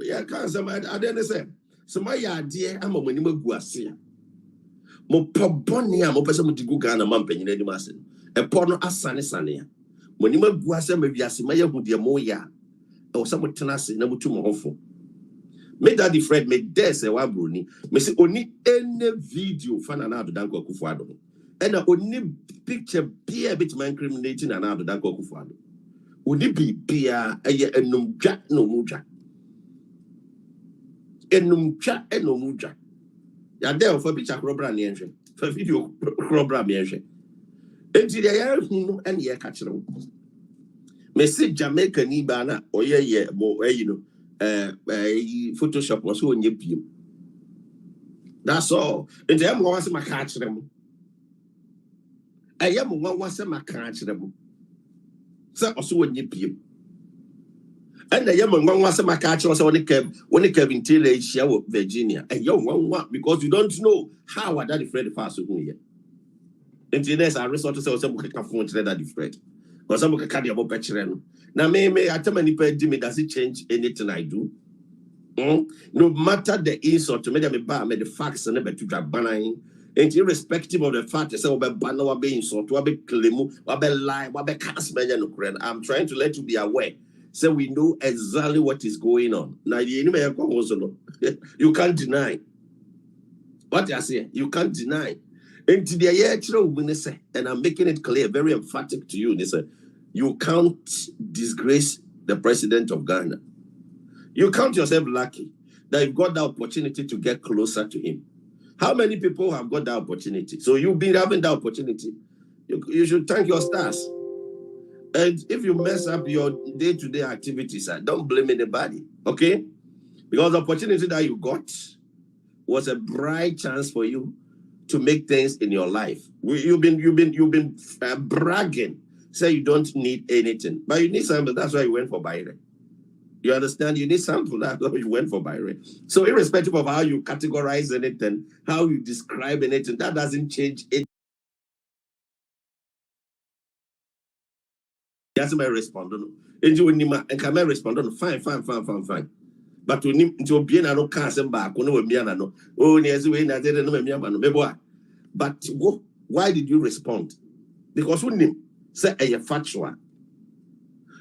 yeah, can't some I didn't say. So my idea, I'm a minimum guasia. Mo pobonia, mo person to go Ghana, man, penny, any master. A porno as sunny. Minimum guasia may be as my young dear moya, or some tenacity, number 2 more hopeful. Make that the Fred make there say S.Broni. Me say only any video fan and Addo danko kufuado. And only picture be a bit man incriminating and Addo danko kufuado. Only be a enum jack no muja. Enum jack no muja. Ya there for picture crobra nienje. For video crobra nienje. Enti the air who and ye catch them. Me say Jamaican ni bana or ye mo you know. Photoshop was so in that's all. And them was my catch them. I am one was my catch them. So also in you. And I am one was my catch was when it came in Taylor, show Virginia. A young one because you don't know how I that afraid fast here. And today I resort to say some can phone to that afraid. Or some can carry about petron. Now, may I tell many people, does it change anything I do? No matter the insult, to me, the facts and never to drop banning. And irrespective of the fact that say, banner will be insult, will be claim, will be lie, will be cast by I'm trying to let you be aware. So we know exactly what is going on. Now, you can't deny. What I say, you can't deny. And to the year, and I'm making it clear, very emphatic to you, they say, you can't disgrace the president of Ghana. You count yourself lucky that you've got the opportunity to get closer to him. How many people have got that opportunity? So you've been having that opportunity. You should thank your stars. And if you mess up your day-to-day activities, don't blame anybody, okay? Because the opportunity that you got was a bright chance for you to make things in your life. You've been bragging. Say you don't need anything, but you need something. That's why you went for Byron. You understand? You need something. That's why you went for Byron. So irrespective of how you categorize anything, how you describe anything, that doesn't change it. That's my response. And can I respond? Fine. But to him to be no can't back. Oh, but why did you respond? Because when him say a factual.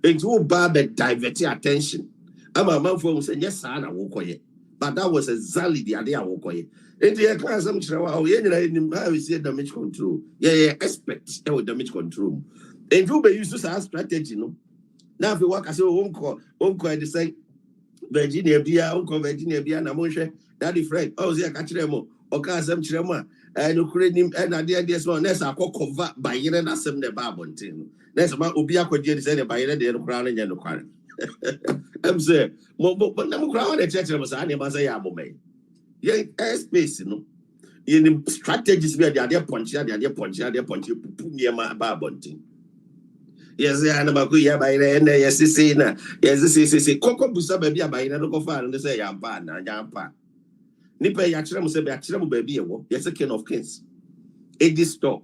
And you divert your attention. I'm a man for saying yes, I walk away. But that was exactly the idea I walk away. And the class I'm sure how we see damage control. Yeah, expect damage control. And you used to say strategy, no. Now if you work as a uncle, they say Virginia Bia, Uncle Virginia Bia, Namoshe, Daddy Fred, oh, yeah, catch them or Casam Chirema, and Ukrainian and idea this one, that's a cover by Yen as some the Babontin. That's about Ubia could say by the crown and the crown. I'm saying, but no crown, the church was animals. I am made. Yeah, space, you know. In strategies where the idea punch, near my Babontin. Yes, I am a by the end. Yes, this is Coco Busa baby by the local fan and say, I'm bad, I'm bad. Nipper Yachram said, Yachram baby, yes, a king of kings. It is stock,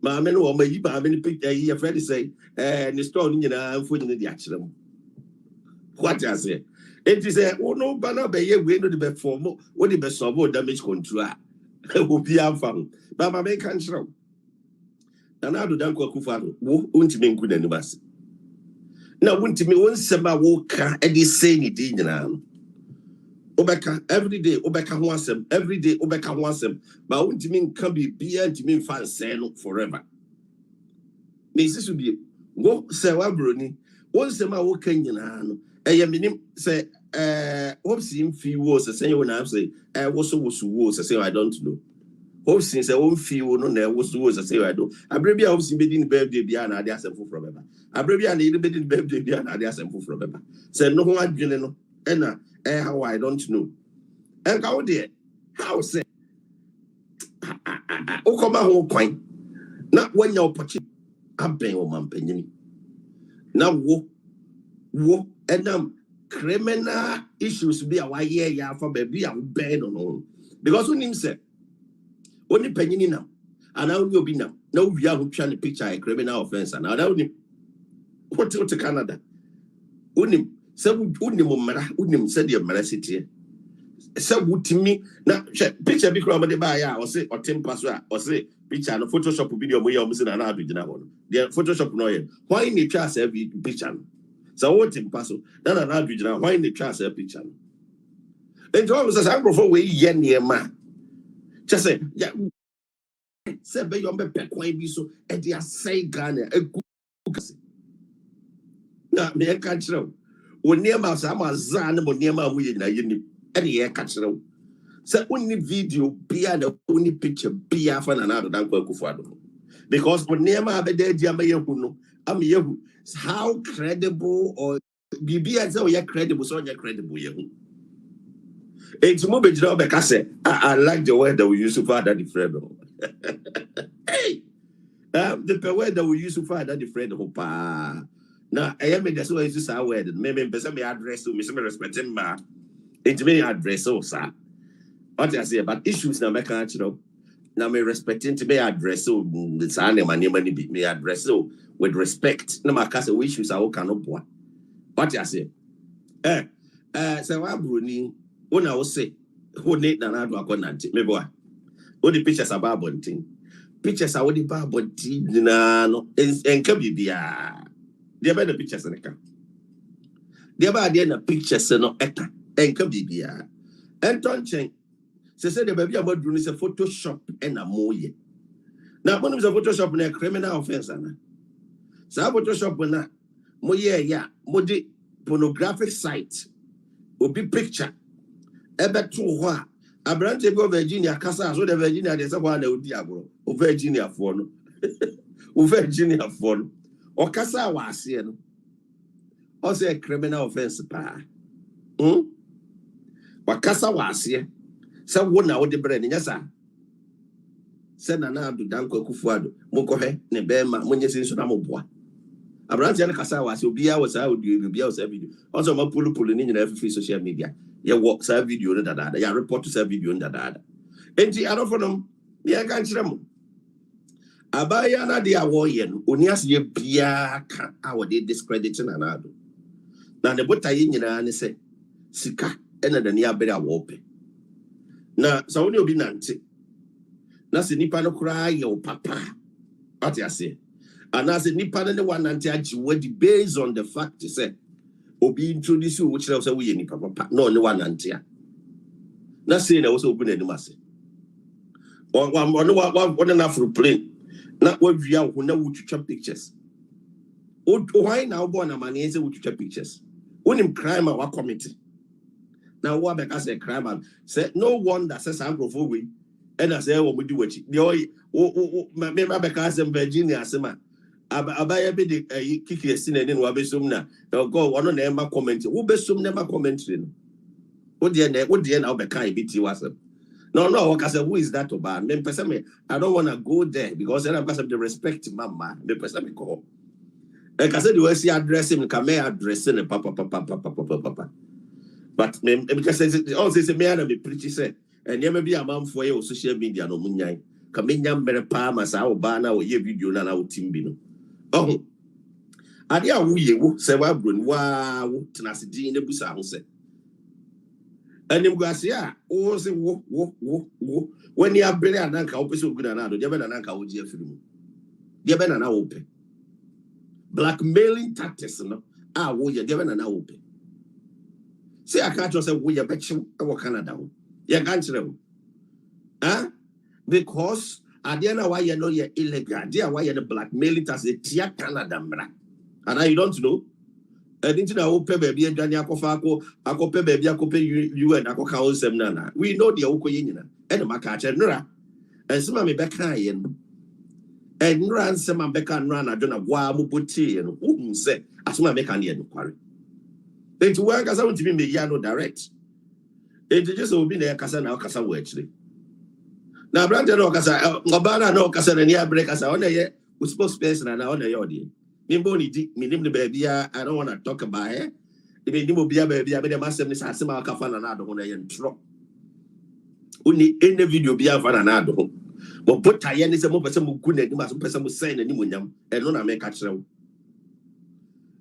Mamma, or maybe I mean, pick a Freddy say, and the store in I'm putting the Yachram. What I say? It is a no banner by a window the best form, what the best of damage control. Will be found. But my main country. And I do don't go Kufano, won't mean good animals. Now, won't me one summer walk and this saying it in Obeka every day, Obeka wants him, every day, Obeka wants him, but won't mean can be beer to mean fan sale forever. Mrs. will be go say S.Broni, one summer walking in an a minim say, what's him fee was a saying when I say, was a say I don't know. Hope since I won't feel no there was a say I do. I believe I was in birthday beyond I ask for forever. I believe I need a bit in birthday beyond I ask for forever. Say no one general and how I don't know. And how dear, how say, oh, come on, point. Not when your opportunity. I'm paying on my penny. Now, wo, and criminal issues be a year for baby, I'm bad on all. Because when him said, only penny now, and now you'll be now. No, we are trying to picture a criminal offense, and I don't know what to Canada. Unim, So unim said your mercy. So would me now picture be crowd the buyer or say or 10 password or say picture no Photoshop video we almost in an original one. The Photoshop no yen. Why in the class every picture? So what in passo? Then an original why in the class every picture? And so I was a for way yen near ma. Just say, yeah, say be your back why be so and they say Ghana a good. Now me a catch now. When near my sama zan but near my way in a unit any air catch now. So only video be the only picture be after another than Kwakufado. Because when near my bed, I'm you. How credible or be as though you're credible, so you're credible. It's more job because I like the word that we use to find that different. Hey, the word that we use to find that different. Now, I am in the way to say word. Maybe me address to me, some respect him, it's me address, so, sir. What I say about issues now, make you know. Now, me respecting to me address, so the son and my name and me address, so with respect. No, my case issues I cannot boy. What I say, so S.Broni, when I was say, who need an Addo account, me boy, all the pictures about bunting, pictures are all the bar bunting, no, and can be there are the pictures in the car. There are the pictures no eka, and can be and don't change. They said the baby about doing is a Photoshop and a moye. Now, when is a Photoshop in a criminal offense, so Photoshop when that moye, modi pornographic site will be picture. Ebe to what a branch of Virginia Casa, so the Virginia, there's a one Diablo, or Virginia phone, or Virginia phone, or Casa was here. Or say a criminal offense, pa. What Casa was here. So one now the brain, yes, sir. Send an Addo Danko Kufuado, Mokohe, Nebema, Munyas in Sunamoboa. A branch of Casawas will be ours out, you will be ours every video. Also, my pulling in every free social media. You walk a video in the data, you report to a video in the data. And the other for them, yeah, can't you? Abayana de Awoyen, Unias ye Pia, our day discrediting an Addo. Now the Botayin and say, Sika, and the near better wope. Na so when you be nanti na se nipa no kra your papa what you say and as nipa no one nanti ajiwe based on the fact you say obi introduce you which say we nipa papa no one nanti na say na also open anim ase one na for plane na wadua wo na wutwitwa pictures why now born na man say wutwitwa pictures unim crime wa committee. Now, what because a crime said no one that says I'm going and I say, what we do with it. The because in Virginia, Sema, Abaya be the Kiki sin and in Wabesumna. Now go one on them commenting. Who besum never commenting? What the end now Bekai BT was no, because who is that about? I don't want to go there because then I've got the respect mama. The person call. Like I said, you see address him, come addressing a papa. But because all this is me be pretty say, and never be a man for your social media no munyai. Kaminyam bere pa masa obana o ye video na na utimbino. Oh, ade a wo ye wo se S.Broni wa wo tenase din ne busa ho se. Anim guase a wo se wo when you abere ananka wo pese oguna na do de be na nanka wo ji afiri mu. De be na wo pe. Blackmailing tactics no a wo ye de be na wo pe. Say I can't just say we are betting our Canada. You can't tell. Because at the end of why you know you're illegal, dear why you're the blackmailing as a tia Canada. And I don't know. I didn't know pay baby and Daniel Kofako, I go pay baby, I go pay you and I go call them nana. We know the Okoyina and the Macacha Nura. And some of me back high and run some back and run. I don't know why Mubuti and who say, as my mechanic inquiry. It's work as I want to be Yano direct. It just will be there, Casa now, Casa actually. Now, Brandon Ocasa, Obana no Casa and ya break us on there with sports space and I on the audience. Mimboni, Minim the baby, I don't want to talk about it. If it will be a baby, I made a massive Sasima Kafan and Addo when I intro. Only in the video be a fan and Addo. But put Tayan is a more person who couldn't, you must person who say any munyam, and none I make a show.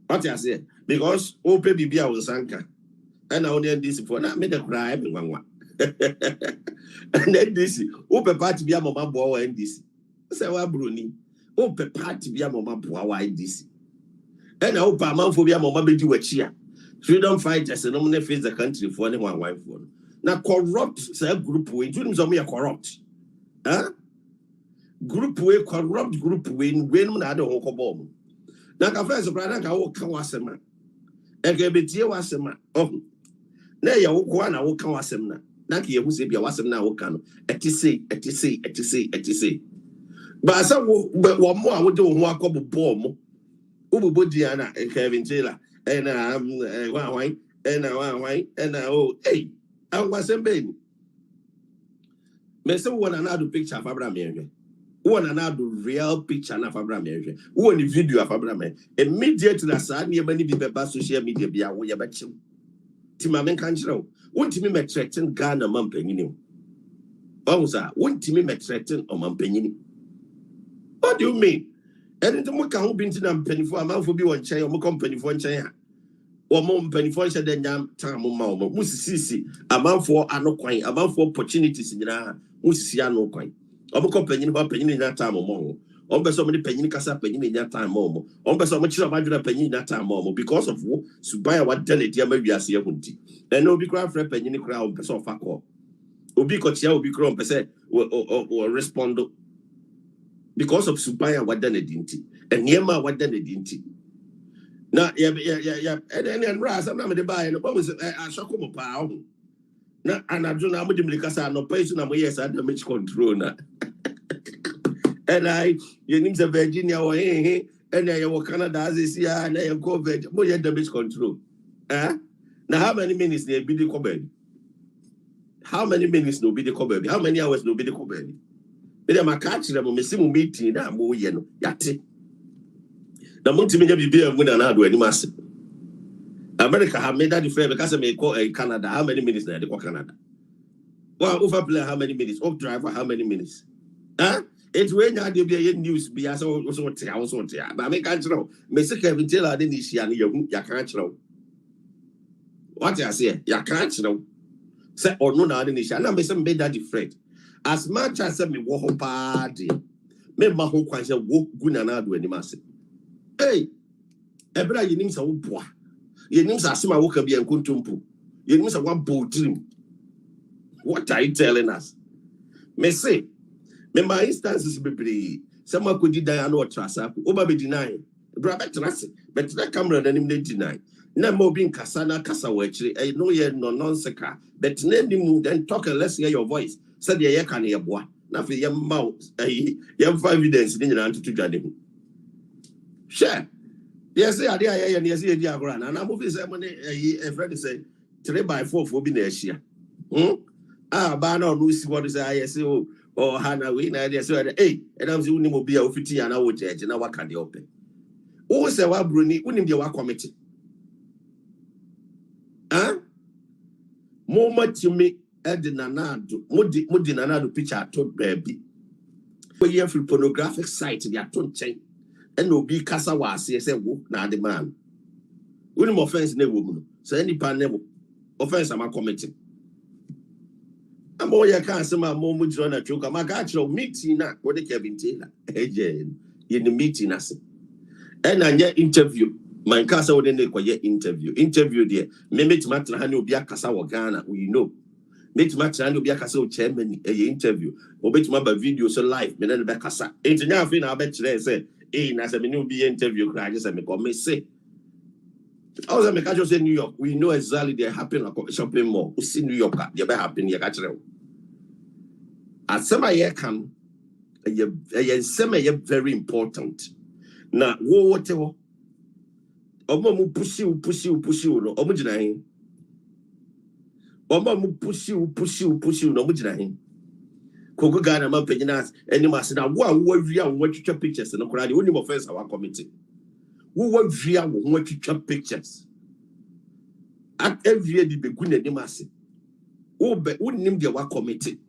What I say? Because open Bibia was Sanka. And I only this for not made a cry in one. And then this open party be a mama boy and this. Say, well, Bruni, open party be a mama boy this. And I hope a man for be a mama be do a cheer. Freedom fighters and no face the country for anyone wife for. Now corrupt say group way, do some me corrupt. Huh? Group way, corrupt group when I don't walk bomb. Now, first, brother, I walk Kawasema. And get be tear wasema. Oh, now you walk one, I walk Kawasema. Naki you say, be a wasem now, can etc. But some one more, I would do walk up a bomb. Ubu Diana and Kevin Taylor, and one wine, and oh, hey, I wasn't baby. Mr. One another picture of Abraham. One another real picture of Abraham. One video of Abraham. Immediately, I near many people social media be away about you. Timamen can't show. Won't me make threaten Ghana Mampenini? Oh, sir, won't me make threaten or Mampenini? What do you mean? And the Muka been to them penny for a month for be one chair or company for one chair. Or more penny for each other than time Mama, Musisi, a month for no coin, a month for opportunities in the Musisi no coin. I'm company about penny in that time or more. On so many penny casa penny in that time more. On so much of a penny in that time more because of who Subaya what tell it, maybe I see a hunty. And no be cry for a penny in the crowd, person of a call. Obi Kotia will be crown per se or respond. Because of Subaya what done a dinty. And Yema what done a dinty. Now, yeah. And then Ras, I'm not the buy and what was a shock of a power. Now, and I don't know how much Casa no person, I'm yes, I damage control. And your name's a Virginia or and I will Canada as this year and I go Virginia damage control. Now, how many minutes they be the covered? How many minutes no be the covered? How many hours no be the covered? But I'm a catch them on a meeting. I'm more yellow. Yati. The multimedia be beer with another any mass. America have made that difference because I may call Canada. How many minutes they call Canada? Well, overplay how many minutes? Off driver how many minutes? Huh? It's when you be a news be as also but I make can't know. Mr. Kevin Taylor didn't see any you can't know. What I say, you can't know. Say or no, I didn't see. And I made that different. As much as I me walk party, me ma ho kwan say wo guna na do ani mase. Hey, ebra yenim sa wo boa. Yenim sa asema wo ka bi enkontompo. Yenim sa wa bodrim. What are you telling us? Me say, me my instances bebre. Sama ko di dan no trasa ko. Oba be deny. Bra be trase. But that camera na nim deny. Na mo bin kasa na kasa wo akire. Eh no ye no nonsense ka. But na nim then talk and let's hear your voice. Said the year can boy. Now for your mouth, you have evidence in your answer to Jaddy. Share. Yes, I did. Yes, I did. And I'm moving some money. A friend said 3x4 for being this year. Banner Lucy, what is ISO or Hannah Win? I just said, hey, and I'm the only mobile 50 and I would judge and I can the open. Oh, say, well, Bruni, wouldn't be a committee. More much to me. Edinanado, Mudinanado picture told baby. We have a pornographic site, they are told chain, and no be Casawa, say, whoop, now the man. Wouldn't offense no woman, so any panel offense am I committing. I'm more your cancer, my mom would join a joke. I'm a gotcha meeting now, what they Kevin Taylor, in the meeting, as and I get interview. My casa wouldn't interview there. Maybe to matter how you be a Casawa Ghana, we know. Make match and be a castle chairman a interview or bet my video so live me then be casa engineer fin I bet you say as a new be interview cry just me come say I was make just say New York we know exactly they happen like shopping mall we see New York they be happen here catch them as some year can some very important now whatever omo push you no omo jina hin Omo push you no mujina hin. Koko Ghana man penyinas any masina wo via wo twitwa pictures no kora de woni mo fence our committee. Wo via wo twitwa pictures. At every day be guna ni mase. Wo nim de wa committee.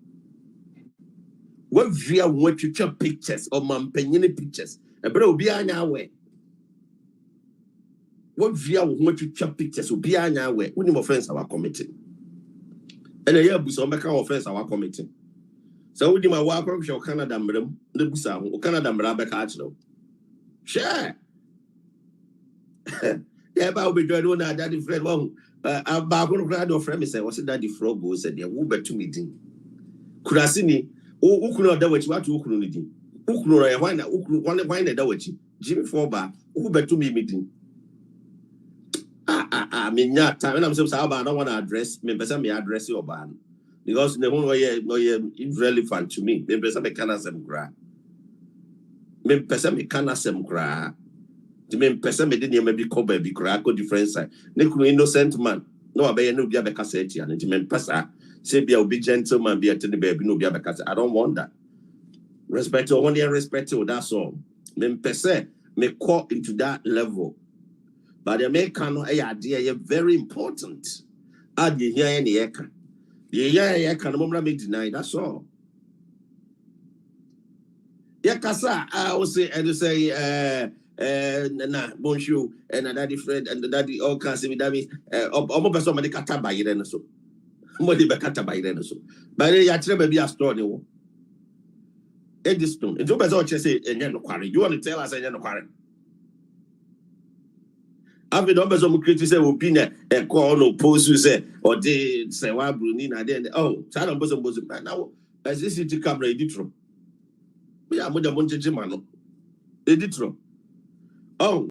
Wo via wo twitwa pictures or man penyine pictures. E bra obi anya we. what via what you pictures will be an hour when you offense our committee. And a year was on back offense our committee. So we did my work of your Canada, madam, the Busa, or Canada, Marabec Archno. Share. Yeah, but I'll be doing that daddy friend. Well, I'm going to grab friend. Say, what's it daddy frog? Said, yeah, we'll bet to meeting. Could I see me? Oh, could not do what you want to Ukunudi. Ukno, why not? Why not do it? Jimmy Forba, who bet to me meeting. I mean, yeah, time I'm so sorry, I don't want to address me, but me address your ban. Because the whole way, it's relevant to me. Me person me cannot sem cry. Me person me cannot sem cry. The me person me didn't maybe come baby cry. Go different side. Ne kunu innocent man. No abey no be abeka say tia. Ne me person say be a be gentleman be a tell baby no be abeka say. I don't want that. Respect to one year respect to that's all. Me person me call into that level. But the American idea very important. Add you hear any eka. Yeah, can no be denied. That's all. Yeah, Kasa, I will say, and you say, bonjour, and a daddy friend, and the daddy all can see me. That means, almost somebody kata by it, so. Somebody be kata by it, so. But they actually be a story. Edison, and you better say, and you quarry. You want to tell us, and you quarry. I've been always some critics say opinion a call no post you say or they say why Bruni na then oh China bosom now as this city camera editro. We are more than one man editro. Oh